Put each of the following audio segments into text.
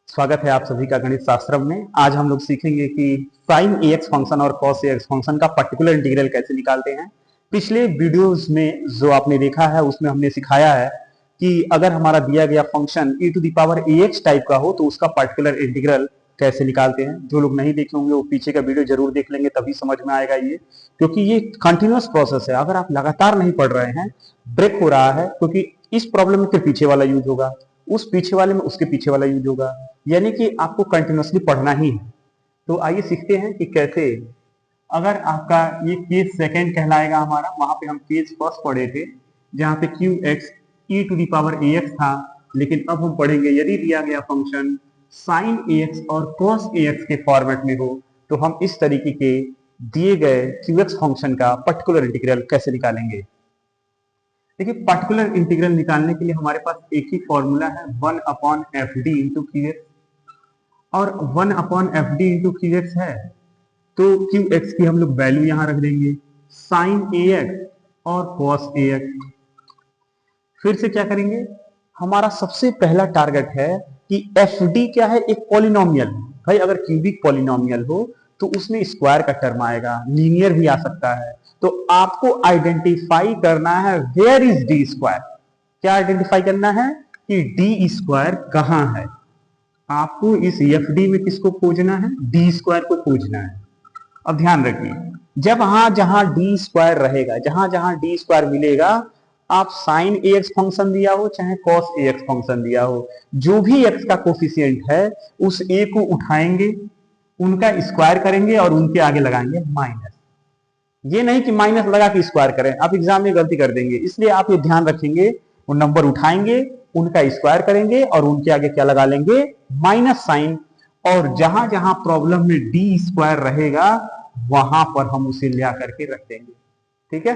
स्वागत है आप सभी का गणित शास्त्र में। आज हम लोग सीखेंगे कि साइन ax फंक्शन और cos ax फंक्शन का पर्टिकुलर इंटीग्रल कैसे निकालते हैं। पिछले वीडियोस में जो आपने देखा है उसमें हमने सिखाया है कि अगर हमारा दिया गया function e to the power ax type का हो तो उसका पर्टिकुलर इंटीग्रल कैसे निकालते हैं। जो लोग नहीं देखे होंगे वो पीछे का वीडियो जरूर देख लेंगे, तभी समझ में आएगा ये, क्योंकि ये कंटिन्यूअस प्रोसेस है। अगर आप लगातार नहीं पढ़ रहे हैं, ब्रेक हो रहा है, क्योंकि इस प्रॉब्लम में फिर पीछे वाला यूज होगा, उस पीछे वाले में उसके पीछे वाला यूज होगा, यानी कि आपको कंटिन्यूअसली पढ़ना ही है। तो आइए सीखते हैं कि कैसे। अगर आपका ये केस सेकंड कहलाएगा हमारा, वहां पे हम केस फर्स्ट पढ़े थे जहां पे Q X E to the power A X था, लेकिन अब हम पढ़ेंगे यदि दिया गया फंक्शन साइन ए एक्स और कॉस ए एक्स के फॉर्मेट में हो तो हम इस तरीके के दिए गए क्यू एक्स फंक्शन का पर्टिकुलर इंटीग्रल कैसे निकालेंगे। देखिए, पर्टिकुलर इंटीग्रल निकालने के लिए हमारे पास एक ही फॉर्मूला है, 1/fd इंटू क्यू एक्स, और 1/fd इंटू क्यू एक्स है तो क्यू एक्स की हम लोग वैल्यू यहां रख देंगे, साइन ए एक्स और कॉस ए एक्स। फिर से क्या करेंगे, हमारा सबसे पहला टारगेट है कि एफ डी क्या है, एक पॉलिनोमियल। भाई अगर क्यूबिक पॉलिनोमियल हो तो उसमें स्क्वायर का टर्म आएगा, लीनियर भी आ सकता है। तो आपको आइडेंटिफाई करना है वेयर इज डी स्क्वायर। क्या आइडेंटिफाई करना है कि डी स्क्वायर कहां है। आपको इस एफ डी में किसको खोजना है, डी स्क्वायर को खोजना है। अब ध्यान रखिए, जब जहां डी स्क्वायर रहेगा, जहां जहां डी स्क्वायर मिलेगा, आप साइन ए एक्स फंक्शन दिया हो चाहे कॉस ए एक्स फंक्शन दिया हो, जो भी एक्स का कोफिशियंट है उस ए को उठाएंगे, उनका स्क्वायर करेंगे और उनके आगे लगाएंगे माइनस। ये नहीं कि माइनस लगा के स्क्वायर करें, आप एग्जाम में गलती कर देंगे। इसलिए आप ये ध्यान रखेंगे, वो नंबर उठाएंगे, उनका स्क्वायर करेंगे और उनके आगे क्या लगा लेंगे, माइनस साइन। और जहां जहां प्रॉब्लम में डी स्क्वायर रहेगा वहां पर हम उसे लिया करके रख देंगे। ठीक है,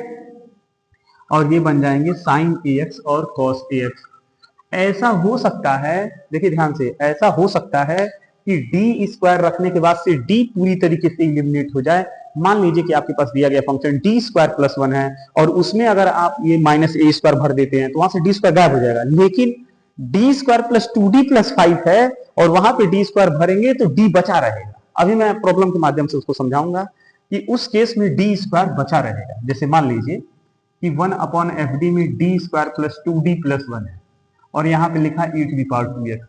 और ये बन जाएंगे साइन ए एक्स और कॉस ए एक्स। ऐसा हो सकता है, देखिए ध्यान से, ऐसा हो सकता है कि डी स्क्वायर रखने के बाद से डी पूरी तरीके से इलिमिनेट हो जाए। मान लीजिए कि आपके पास दिया गया फंक्शन डी स्क्वायर प्लस 1 है और उसमें अगर आप ये माइनस ए स्क्वायर भर देते हैं तो वहां से डी स्क्वायर गायब हो जाएगा, लेकिन D square plus 2d plus 5 है और वहां पे डी स्क्वायर भरेंगे तो डी बचा रहेगा। अभी मैं प्रॉब्लम के माध्यम से उसको समझाऊंगा कि उस केस में डी स्क्वायर बचा रहेगा। जैसे मान लीजिए कि 1/fd में D square plus 2d plus 1 है और यहाँ पे लिखा e to the power 2x,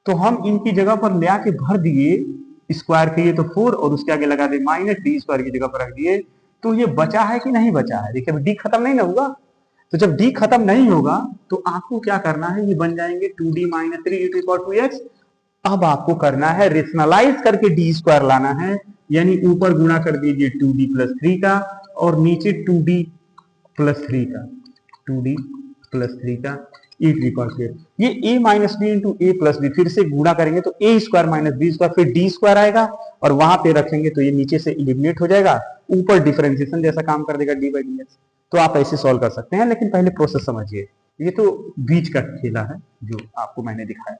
तो हम इनकी जगह पर ले आके भर दिए स्क्वायर के, ये तो 4 और उसके आगे लगा दे माइनस, डी स्क्वायर की जगह पर रख दिए। तो ये बचा है कि नहीं बचा है, देखिए डी खत्म नहीं ना होगा। तो जब डी खत्म नहीं होगा तो आपको क्या करना है, ये बन जाएंगे 2d minus 3 e to the power 2x। अब आपको करना है रेशनलाइज करके डी स्क्वायर लाना है, यानी ऊपर गुणा कर दीजिए 2d प्लस 3 का और नीचे 2d प्लस 3 का, 2d प्लस 3 का e टू द पावर। ये a minus B into A plus B, फिर से गुणा करेंगे तो a square minus B square, फिर डी स्क्वायर आएगा और वहां पे रखेंगे तो ये नीचे से इलिमिनेट हो जाएगा, ऊपर डिफरेंशिएशन जैसा काम कर देगा डी बाई डी एक्स। तो आप ऐसे सॉल्व कर सकते हैं, लेकिन पहले प्रोसेस समझिए। ये तो बीच का खेला है जो आपको मैंने दिखाया।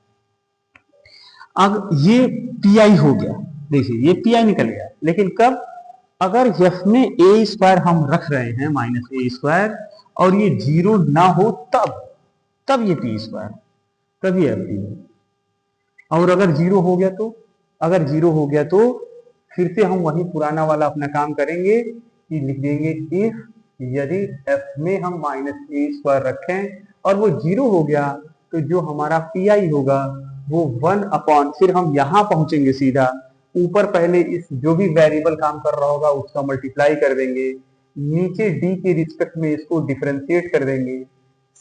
अब ये पी आई हो गया, देखिए ये पी आई निकल गया, लेकिन कब, अगर एफ में ए स्क्वायर हम रख रहे हैं माइनस ए स्क्वायर और ये जीरो ना हो तब तब ये पी स्क्वायर, तब ये एफ डी है। और अगर जीरो हो गया तो, अगर जीरो हो गया तो फिर से हम वही पुराना वाला अपना काम करेंगे कि लिख देंगे इफ, यदि एफ में हम माइनस ए स्क्वायर रखें और वो जीरो हो गया तो जो हमारा पी आई होगा वो 1 फिर हम यहां पहुंचेंगे सीधा, ऊपर पहले इस जो भी वेरिएबल काम कर रहा होगा उसका मल्टीप्लाई कर देंगे, नीचे डी के रिस्पेक्ट में इसको डिफरेंशिएट कर देंगे,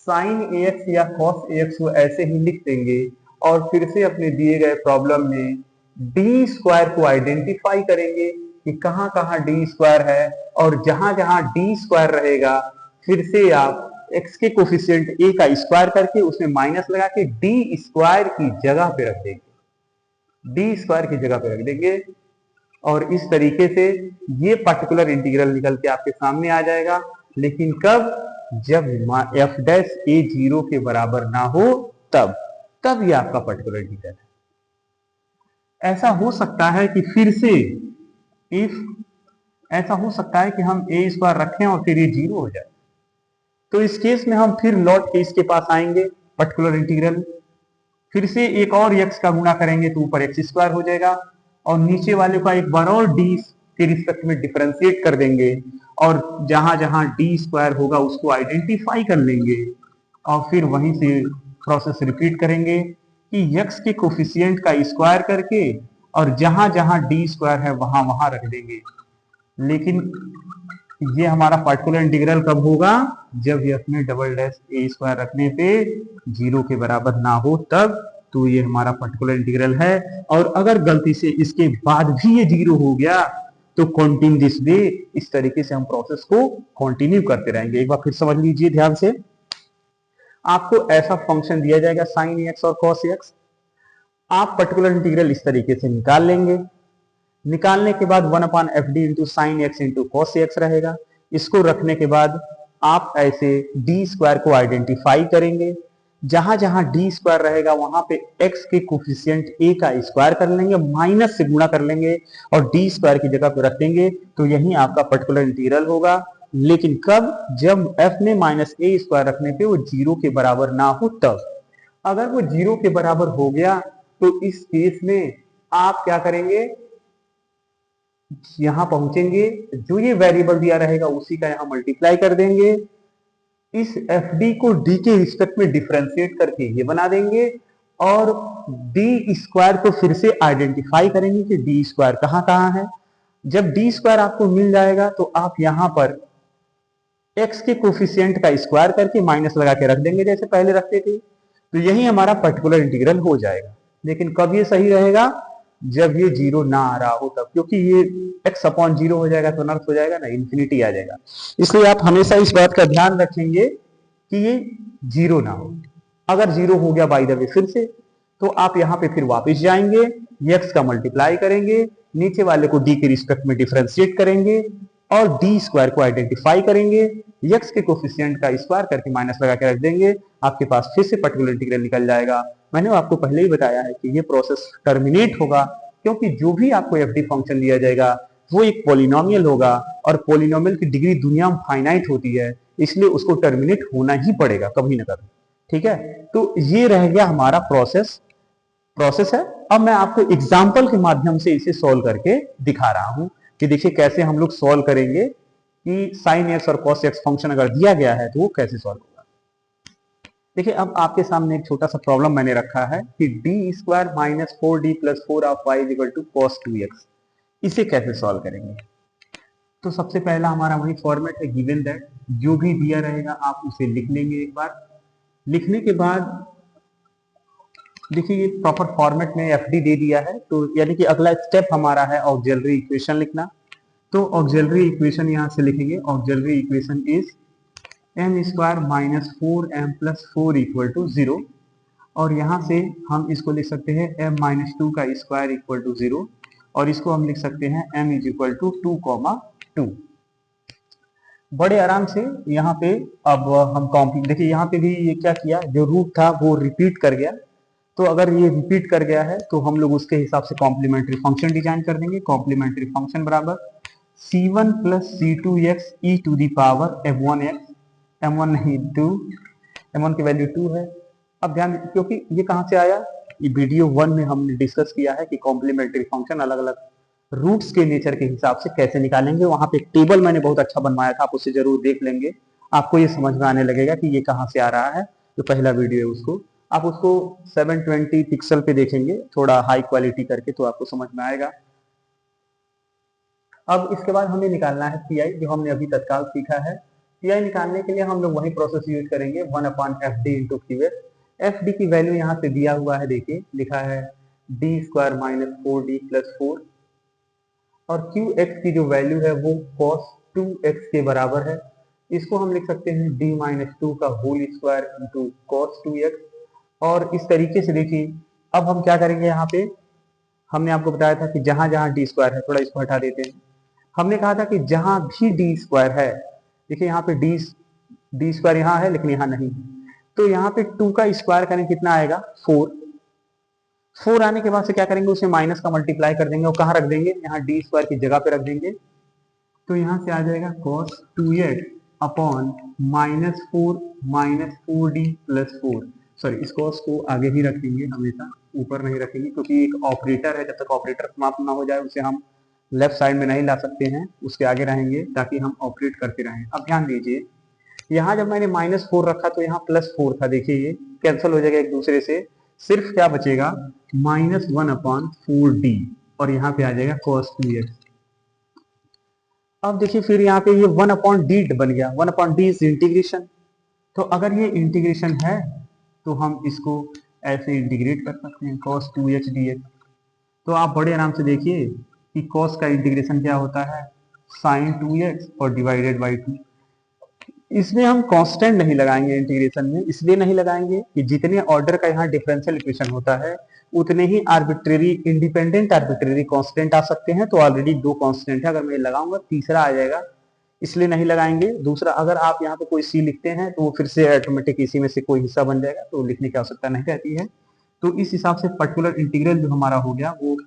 साइन ए एक्स या कॉस ए एक्स को ऐसे ही लिख देंगे और फिर से अपने दिए गए प्रॉब्लम में डी स्क्वायर को आइडेंटिफाई करेंगे कि कहां कहां डी स्क्वायर है, और जहां जहां डी स्क्वायर रहेगा फिर से आप x के कोफिशिएंट a का स्क्वायर करके उसमें माइनस लगा के डी स्क्वायर की जगह पे रख देंगे, डी स्क्वायर की जगह पे रख देंगे। और इस तरीके से ये पर्टिकुलर इंटीग्रल निकल के आपके सामने आ जाएगा। लेकिन कब, जब एफ डैश ए जीरो के बराबर ना हो तब तब ये आपका पर्टिकुलर इंटीग्रल है। ऐसा हो सकता है कि फिर से इफ, ऐसा हो सकता है कि हम ए स्क्वायर रखें और फिर ये जीरो हो जाए, तो इस केस में हम फिर लौट के इसके पास आएंगे पर्टिकुलर इंटीग्रल, फिर से एक और x का गुणा करेंगे तो ऊपर x स्क्वायर हो जाएगा, और नीचे वाले का एक बार और d के रिस्पेक्ट में डिफरेंशिएट कर देंगे, और जहां जहां d स्क्वायर होगा उसको आइडेंटिफाई कर लेंगे, और फिर वहीं से प्रोसेस रिपीट करेंगे कि x के कोफिशिएंट का स्क्वायर करके और जहां जहां d स्क्वायर है वहां वहां रख देंगे। लेकिन ये हमारा पार्टिकुलर इंटीग्रल कब होगा, जब f में डबल डैश a स्क्वायर रखने पे 0 के बराबर ना हो तब। तो ये हमारा पार्टिकुलर इंटीग्रल है, और अगर गलती से इसके बाद भी ये 0 हो गया तो कंटिन्यू दिस वे, इस तरीके से हम प्रोसेस को कंटिन्यू करते रहेंगे। एक बार फिर समझ लीजिए ध्यान से, आपको ऐसा फंक्शन दिया जाएगा sin x और cos x, आप पर्टिकुलर इंटीग्रल इस तरीके से निकाल लेंगे। निकालने के बाद 1/fd into sine x into cos x रहेगा। इसको रखने के बाद आप ऐसे डी स्क्वायर को आइडेंटिफाई करेंगे, जहां जहां डी स्क्वायर रहेगा वहां पे एक्स के कोफिशिएंट ए का स्क्वायर कर लेंगे, माइनस से गुणा कर लेंगे और डी स्क्वायर की जगह पे रख देंगे, तो यही आपका पर्टिकुलर इंटीग्रल होगा। लेकिन कब, जब f में माइनस ए स्क्वायर रखने पे वो 0 के बराबर ना हो तब। अगर वो 0 के बराबर हो गया तो इस केस में आप क्या करेंगे, यहां पहुंचेंगे, जो ये वेरिएबल दिया रहेगा उसी का यहां मल्टीप्लाई कर देंगे, इस एफ डी को डी के रिस्पेक्ट में डिफरेंशिएट करके ये बना देंगे, और डी स्क्वायर को फिर से आइडेंटिफाई करेंगे कि डी स्क्वायर कहां कहां है। जब डी स्क्वायर आपको मिल जाएगा तो आप यहां पर एक्स के कोफिशिएंट का स्क्वायर करके माइनस लगा के रख देंगे जैसे पहले रखते थे, तो यही हमारा पर्टिकुलर इंटीग्रल हो जाएगा। लेकिन कब ये सही रहेगा, जब ये 0 ना आ रहा हो तब, क्योंकि ये x अपॉन 0 हो जाएगा तो अनर्थ हो जाएगा ना, इंफिनिटी आ जाएगा। इसलिए आप हमेशा इस बात का ध्यान रखेंगे कि ये 0 ना हो। अगर 0 हो गया बाय द वे फिर से, तो आप यहाँ पे फिर वापस जाएंगे, x का मल्टीप्लाई करेंगे, नीचे वाले को d के रिस्पेक्ट में डिफरेंशिएट करेंगे और डी स्क्वायर को आइडेंटिफाई करेंगे, x के कोफिशिएंट का स्क्वायर करके माइनस लगा के रख देंगे, आपके पास फिर से पर्टिकुलर इंटीग्रल निकल जाएगा। मैंने आपको पहले ही बताया है कि ये प्रोसेस टर्मिनेट होगा, क्योंकि जो भी आपको एफ डी फंक्शन दिया जाएगा वो एक पॉलिनोमियल होगा, और पॉलिनोमियल की डिग्री दुनिया में फाइनाइट होती है, इसलिए उसको टर्मिनेट होना ही पड़ेगा कभी ना कभी। ठीक है, तो ये रह गया हमारा प्रोसेस है। अब मैं आपको एग्जाम्पल के माध्यम से इसे सॉल्व करके दिखा रहा हूं कि देखिए कैसे हम लोग सॉल्व करेंगे कि साइन एक्स और कॉस एक्स फंक्शन अगर दिया गया है तो वो कैसे सॉल्व होगा। देखिए अब आपके सामने एक छोटा सा प्रॉब्लम मैंने रखा है कि D square minus 4d plus 4 of Y equal to cos 2x, इसे कैसे सॉल्व करेंगे। तो सबसे पहला हमारा वही फॉर्मेट है, गिवन दैट, जो भी दिया रहेगा आप उसे लिख लेंगे एक बार। लिखने के बाद देखिए ये प्रॉपर फॉर्मेट में एफ डी दे दिया है, तो यानी कि अगला स्टेप हमारा है ऑक्सिलरी इक्वेशन लिखना। तो ऑक्सिलरी इक्वेशन यहां से लिखेंगे, auxiliary equation is M square minus 4m plus 4 equal to 0, और यहां से हम इसको लिख सकते हैं m माइनस 2 का स्क्वायर इक्वल टू 0, और इसको हम लिख सकते हैं m इज इक्वल टू 2,2। बड़े आराम से यहाँ पे अब हम कॉम्प्लीट, देखिए यहाँ पे भी ये क्या किया, जो रूट था वो रिपीट कर गया, तो अगर ये रिपीट कर गया है तो हम लोग उसके हिसाब से कॉम्प्लीमेंट्री फंक्शन डिजाइन कर देंगे। कॉम्प्लीमेंट्री फंक्शन बराबर c1 plus c2x e to the power m1x, m1 नहीं 2, m1 की वैल्यू 2 है। अब ध्यान, क्योंकि ये कहां से आया, ये वीडियो 1 में हमने डिस्कस किया है कि कॉम्प्लीमेंट्री फंक्शन अलग अलग रूट्स के नेचर के हिसाब से कैसे निकालेंगे। वहां पे एक टेबल मैंने बहुत अच्छा बनवाया था, आप उसे जरूर देख लेंगे, आपको ये समझ में आने लगेगा कि ये कहां से आ रहा है। जो पहला वीडियो है उसको आप उसको 720 पिक्सल पे देखेंगे, थोड़ा हाई क्वालिटी करके, तो आपको समझ में आएगा। अब इसके बाद हमें निकालना है पी आई, जो हमने अभी तत्काल सीखा है। पी आई निकालने के लिए हम लोग वही प्रोसेस यूज करेंगे, 1/fd into Q x. F D की वैल्यू यहाँ पे दिया हुआ है, देखिए लिखा है D square minus 4d plus 4, और क्यू एक्स की जो वैल्यू है वो cos 2x के बराबर है। इसको हम लिख सकते हैं d माइनस 2 का whole square into cos 2x। और इस तरीके से देखिए अब हम क्या करेंगे, यहाँ पे हमने आपको बताया था कि जहां जहां डी स्क्वायर है, थोड़ा इसको हटा देते हैं, हमने कहा था कि जहां भी डी स्क्वायर है, देखिए यहाँ पे डी स्क्वायर यहाँ है लेकिन यहाँ नहीं है, तो यहाँ पे 2 का स्क्वायर करें कितना आएगा 4 आने के बाद से क्या करेंगे, उसे माइनस का मल्टीप्लाई कर देंगे और कहाँ रख देंगे, यहाँ डी स्क्वायर की जगह पे रख देंगे, तो यहाँ से आ जाएगा cos 2x upon minus 4d plus 4। Sorry इस कॉस को आगे ही रखेंगे, हमेशा ऊपर नहीं रखेंगे, क्योंकि एक ऑपरेटर है, जब तक ऑपरेटर समाप्त ना हो जाए उसे हम लेफ्ट साइड में नहीं ला सकते हैं, उसके आगे रहेंगे ताकि हम ऑपरेट करते रहें। अब ध्यान दीजिए, यहाँ जब मैंने -4 रखा तो यहाँ +4 था, देखिए ये कैंसिल हो जाएगा एक दूसरे से, सिर्फ क्या बचेगा -1/4d, और यहाँ पे आ जाएगा cos 2x। अब देखिए फिर यहाँ पे ये 1/d बन गया, 1/d इज इंटीग्रेशन। तो अगर ये इंटीग्रेशन है तो हम इसको ऐसे इंटीग्रेट कर सकते हैं, cos 2h dx। तो आप बड़े आराम से देखिए कि cos का इंटीग्रेशन क्या होता है, sin 2x और डिवाइडेड बाई 2। इसमें हम कांस्टेंट नहीं लगाएंगे इंटीग्रेशन में, इसलिए नहीं लगाएंगे कि जितने ऑर्डर का यहाँ डिफरेंशियल इक्वेशन होता है उतने ही आर्बिट्रेरी इंडिपेंडेंट आर्बिट्रेरी कांस्टेंट आ सकते हैं। तो ऑलरेडी 2 कांस्टेंट है, अगर मैं लगाऊंगा तीसरा आ जाएगा, इसलिए नहीं लगाएंगे। दूसरा, अगर आप यहाँ पे कोई सी लिखते हैं तो वो फिर से ऑटोमेटिक इसी में से कोई हिस्सा बन जाएगा, तो लिखने की आवश्यकता नहीं रहती है। तो इस हिसाब से पर्टिकुलर इंटीग्रल जो हमारा हो गया वो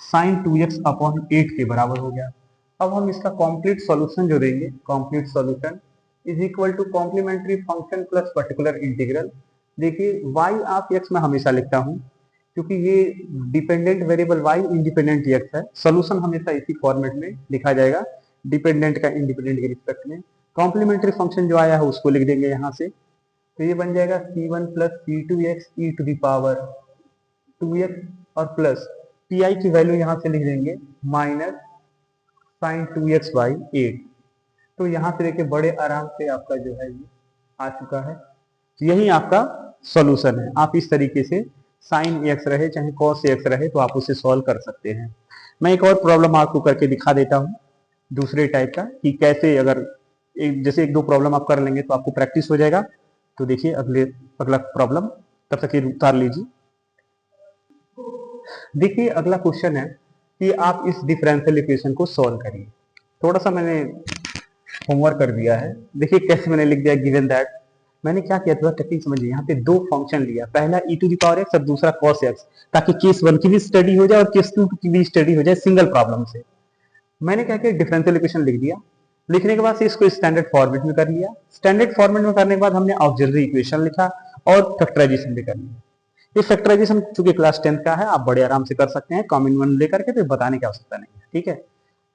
sin 2x/8 के बराबर हो गया। अब हम इसका कंप्लीट सॉल्यूशन जो देंगे, complete solution is equal to complementary function plus particular integral. देखिए y ऑफ x मैं हमेशा लिखता हूँ, क्योंकि ये dependent variable y independent x है, सॉल्यूशन हमेशा इसी फॉर्मेट में लिखा जाएगा, डिपेंडेंट का इंडिपेंडेंट के रिस्पेक्ट में। कॉम्प्लीमेंट्री फंक्शन जो आया है उसको लिख देंगे यहाँ से, तो ये बन जाएगा c1 plus c2x e to the power 2x, और प्लस pi की वैल्यू यहाँ से लिख देंगे माइनस sin 2x/8। तो यहाँ से देखिए बड़े आराम से आपका जो है ये आ चुका है, यही आपका सॉल्यूशन है। आप इस तरीके से sin x रहे चाहे cos x रहे तो आप उसे सॉल्व कर सकते हैं। मैं एक और प्रॉब्लम आपको करके दिखा देता हूँ दूसरे टाइप का, कि कैसे अगर जैसे 1-2 प्रॉब्लम आप कर लेंगे तो आपको प्रैक्टिस हो जाएगा। तो देखिए अगला प्रॉब्लम, तब तक ये उतार लीजिए। देखिए अगला क्वेश्चन है कि आप इस डिफरेंशियल इक्वेशन को सॉल्व करिए। थोड़ा सा मैंने होमवर्क कर दिया है, देखिए कैसे मैंने लिख दिया, गिवन दैट मैंने क्या किया, थोड़ा टेक्निक समझिए। यहाँ पे 2 फंक्शन लिया, पहला e to the power x और दूसरा cos x, ताकि केस 1 की भी स्टडी हो जाए और केस 2 की भी स्टडी हो जाए सिंगल प्रॉब्लम से। मैंने क्या किया, डिफरेंशियल इक्वेशन लिख दिया, लिखने के बाद से इसको स्टैंडर्ड फॉर्मेट में कर लिया। स्टैंडर्ड फॉर्मेट में करने के बाद हमने ऑक्सिलरी इक्वेशन लिखा और फैक्टराइजेशन भी कर लिया। ये फैक्टराइजेशन चूंकि क्लास 10 का है, आप बड़े आराम से कर सकते हैं, कॉमन वन लेकर के, तो बताने की आवश्यकता नहीं है, ठीक है।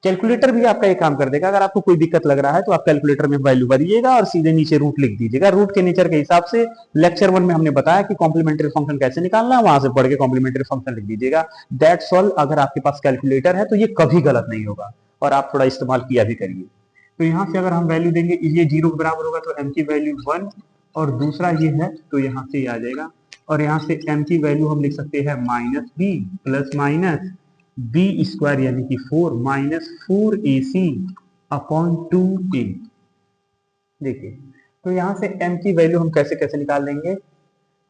कैलकुलेटर भी आपका एक काम कर देगा, अगर आपको कोई दिक्कत लग रहा है तो आप कैलकुलेटर में वैल्यू भरिएगा और सीधे नीचे रूट लिख दीजिएगा। रूट के नेचर के हिसाब से लेक्चर 1 में हमने बताया कि कॉम्प्लीमेंट्री फंक्शन कैसे निकालना है, वहां से पढ़ के कॉम्प्लीमेंट्री फंक्शन लिख दीजिएगा। That's all. अगर आपके पास कैलकुलेटर है तो ये कभी गलत नहीं होगा, और आप थोड़ा इस्तेमाल किया भी करिए। तो यहाँ से अगर हम वैल्यू देंगे, ये 0 के बराबर होगा तो m की वैल्यू 1, और दूसरा ये है तो यहाँ से आ जाएगा, और यहाँ से m की वैल्यू हम लिख सकते हैं -b plus minus b square यानी कि 4 माइनस 4ac/2a। देखिए तो यहाँ से m की वैल्यू हम कैसे कैसे निकाल लेंगे,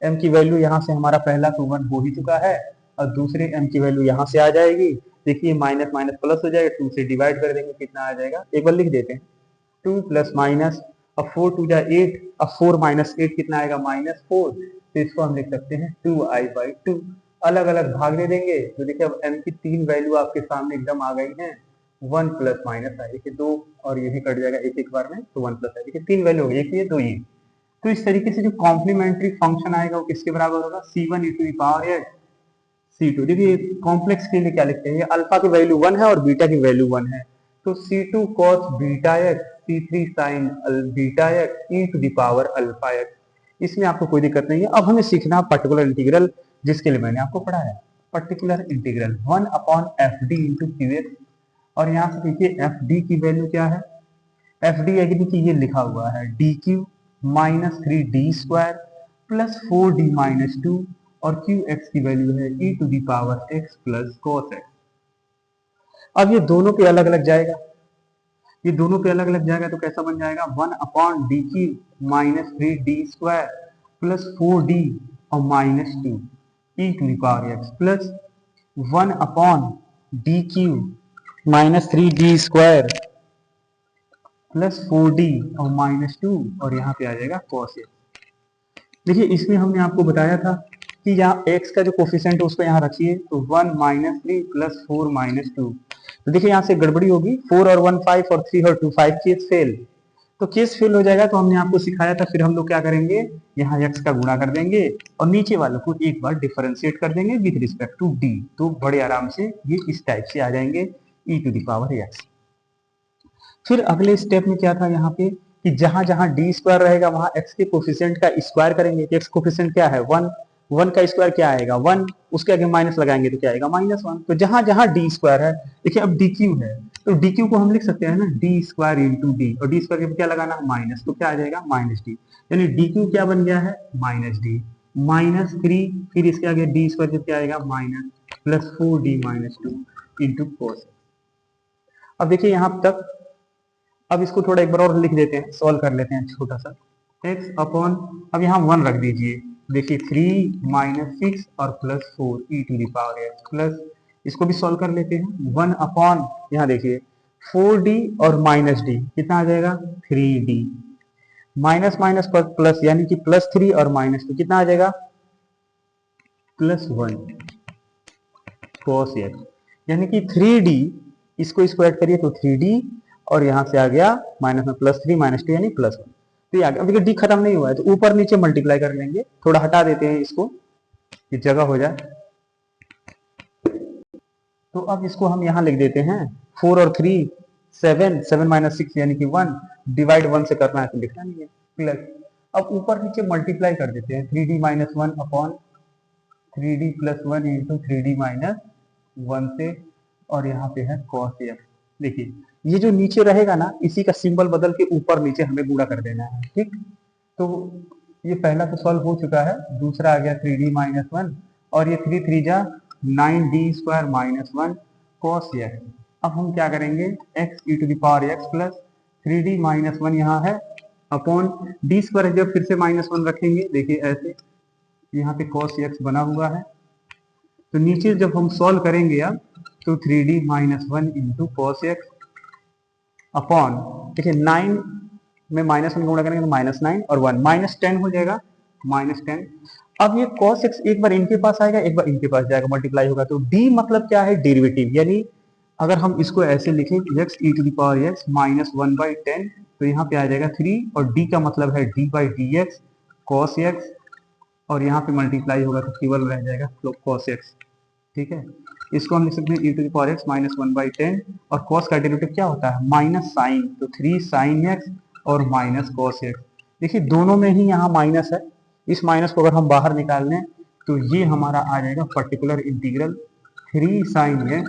m की वैल्यू यहाँ से हमारा पहला तो 1 हो ही चुका है, और दूसरे m की वैल्यू यहाँ से आ जाएगी। देखिए माइनस माइनस प्लस हो जाएगा, 2 से डिवाइड कर देंगे, कितना आ जाएगा, एक बार लिख देते हैं, 2 प्लस माइनस, अब 4 2 जा 8, अब 4 माइनस 8 कितना आएगा, -4। तो इसको हम लिख सकते हैं 2i/2। अलग अलग भाग दे देंगे तो देखिए अब m की 3 वैल्यू आपके सामने एकदम आ गई हैं, 1 प्लस माइनस है, देखिए 2 और ये भी कट जाएगा एक एक बार में, तो 1 प्लस है, देखिए 3 वैल्यू हो गई, एक ये 2 ये। तो इस तरीके से जो कॉम्प्लीमेंट्री फंक्शन आएगा वो किसके बराबर होगा, c1 e to the power x c2। देखिए कॉम्प्लेक्स के लिए क्या लिखते हैं, अल्फा की वैल्यू 1 है और बीटा की वैल्यू 1 है, तो c2 cos beta x, c3 sin beta x e to the power alpha x। इसमें आपको कोई दिक्कत नहीं है। अब हमें सीखना पर्टिकुलर इंटीग्रल, जिसके लिए मैंने आपको पढ़ाया particular integral 1/fd into qx। और यहाँ से देखिए fd की वैल्यू क्या है, fd एग्री की ये लिखा हुआ है dq minus 3d square plus 4d minus 2, और qx की वैल्यू है e to the power x plus cos x। अब ये दोनों पे अलग अलग जाएगा, ये दोनों पे अलग अलग जाएगा तो कैसा बन जाएगा, 1/dq minus 3d square plus 4d और minus 2 e to the power x plus 1/dq minus 3d square plus 4d और माइनस 2, और यहाँ पे आ जाएगा cos x। देखिए इसमें हमने आपको बताया था कि यहाँ x का जो कोफिशिएंट है उसको यहाँ रखिए, तो 1 माइनस 3 प्लस 4 माइनस 2। तो देखिए यहाँ से गड़बड़ी होगी, 4 और 1 5 और 3 और 2 5 केस फेल। तो केस फेल हो जाएगा, तो हमने आपको सिखाया था, फिर हम लोग क्या करेंगे, यहाँ x का गुणा कर देंगे और नीचे वालों को एक बार डिफरेंशिएट कर देंगे विद रिस्पेक्ट टू d, तो बड़े आराम से ये इस टाइप से आ जाएंगे e⁻x। फिर अगले स्टेप में क्या था यहाँ पे कि जहां जहां डी स्क्वायर रहेगा वहां x के कोफिशिएंट का स्क्वायर करेंगे। x कोफिशिएंट क्या है 1, 1 का स्क्वायर क्या आएगा 1, उसके आगे माइनस लगाएंगे तो क्या आएगा -1। तो जहां जहां डी स्क्वायर है, देखिए अब डी क्यू है तो डी क्यू को हम लिख सकते हैं ना डी स्क्वायर इंटू डी, और डी स्क्वायर के क्या लगाना माइनस, तो क्या आ जाएगा -d, यानी डी क्यू क्या बन गया है -d -3, फिर इसके आगे डी स्क्वायर जब क्या आएगा -+4d-2 इंटू cos। अब देखिए यहाँ तक, अब इसको थोड़ा एक बार और लिख देते हैं, सॉल्व कर लेते हैं छोटा सा x अपॉन, अब यहाँ 1 रख दीजिए, देखिए 3 - 6 और +4 e⁻x प्लस, इसको भी सॉल्व कर लेते हैं 1 अपॉन, यहाँ देखिए 4d और -d कितना आ जाएगा 3d, माइनस माइनस प्लस यानी कि +3 और -2 कितना आ जाएगा +1 cos x, यानी कि 3d, इसको ऐड करिए तो 3d और यहां से आ गया माइनस में +3 -2 यानी +1, तो ये आ गया। अभी डी खत्म नहीं हुआ है तो ऊपर नीचे मल्टीप्लाई कर लेंगे, थोड़ा हटा देते हैं इसको, ये जगह हो जाए, तो अब इसको हम यहाँ लिख देते हैं 4 और 3 7, 7 - 6 यानी कि 1, डिवाइड 1 से करना है तो लिखना नहीं है, प्लस, अब ऊपर नीचे मल्टीप्लाई कर देते हैं 3d - 1 upon 3d + 1 into 3d - 1 से, और यहाँ पे है cos x। देखिए ये जो नीचे रहेगा ना, इसी का सिंबल बदल के ऊपर नीचे हमें गुणा कर देना है, ठीक। तो ये पहला तो सॉल्व हो चुका है, दूसरा आ गया 3d - 1 और ये 3 3 जा 9d² - 1 cos x। अब हम क्या करेंगे x e⁻x प्लस 3d - 1 यहाँ है अपॉन d² जब फिर से -1 रखेंगे, देखिए ऐसे यहाँ पे cos x बना हुआ है, तो नीचे जब हम सॉल्व करेंगे अब तो 3d - 1 into cos x upon, देखिए 9 में -1 गुणा करेंगे तो -9 और 1 -10 हो जाएगा -10। अब ये cos x एक बार इनके पास आएगा एक बार इनके पास जाएगा, मल्टीप्लाई होगा, तो d मतलब क्या है डेरिवेटिव, यानी अगर हम इसको ऐसे लिखें x e⁻x -1/10 तो यहाँ पे आ जाएगा 3, और d का मतलब है d/dx cos x, और यहाँ पे मल्टीप्लाई होगा तो केवल रह जाएगा cos x, ठीक है। इसको हम लिख सकते हैं e⁻x -1/10, और cos का डेरिवेटिव क्या होता है माइनस साइन, तो 3 sin x और माइनस cos x। देखिए दोनों में ही यहाँ माइनस है, इस माइनस को अगर हम बाहर निकाल लें तो ये हमारा आ जाएगा particular integral 3 sin x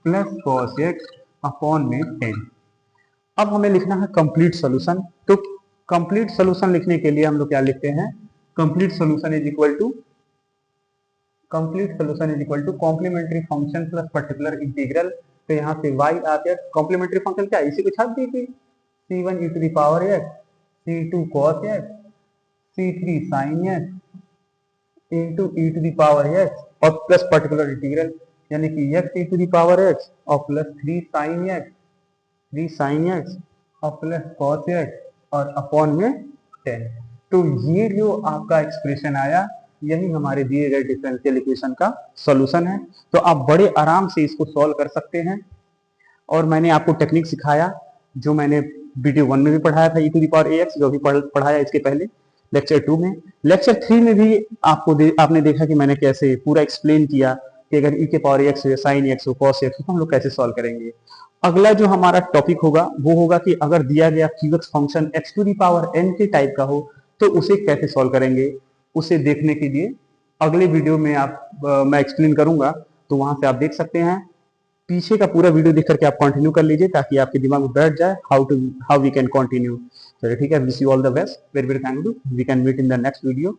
plus cos x upon में 10। अब हमें लिखना है कंप्लीट सोल्यूशन, तो कंप्लीट सोल्यूशन लिखने के लिए हम लोग क्या लिखते हैं, complete solution is equal to complementary function plus particular integral. तो यहाँ पे y आ गया, कॉम्प्लीमेंट्री फंक्शन क्या है, इसी को छाप दीजिए, c1 e⁻x, c2 cos x, c3 sin x into e⁻x और प्लस पर्टिकुलर इंटीग्रल, यानी कि x e⁻x और प्लस 3 sin x और प्लस cos x और अपॉन में 10। तो ये जो आपका एक्सप्रेशन आया यही हमारे दिए गए डिफरेंशियल इक्वेशन का सॉल्यूशन है। तो आप बड़े आराम से इसको सॉल्व कर सकते हैं, और मैंने आपको टेक्निक सिखाया जो मैंने वीडियो 1 में भी पढ़ाया था e⁻ax, जो भी पढ़ाया इसके पहले लेक्चर 2 में। लेक्चर 3 में भी आपने देखा कि मैंने कैसे पूरा एक्सप्लेन किया कि अगर e⁻x हो, sin x हो, cos x हो तो हम लोग कैसे सॉल्व करेंगे। अगला जो हमारा टॉपिक होगा वो होगा कि अगर दिया गया qx फंक्शन x⁻n के टाइप का हो तो उसे कैसे सॉल्व करेंगे। उसे देखने के लिए अगले वीडियो में मैं एक्सप्लेन करूंगा, तो वहां से आप देख सकते हैं। पीछे का पूरा वीडियो देख करके आप कंटिन्यू कर लीजिए ताकि आपके दिमाग में बैठ जाए हाउ वी कैन कंटिन्यू। चलिए ठीक है, wish you all the best, very very thank you, we can meet in the next video.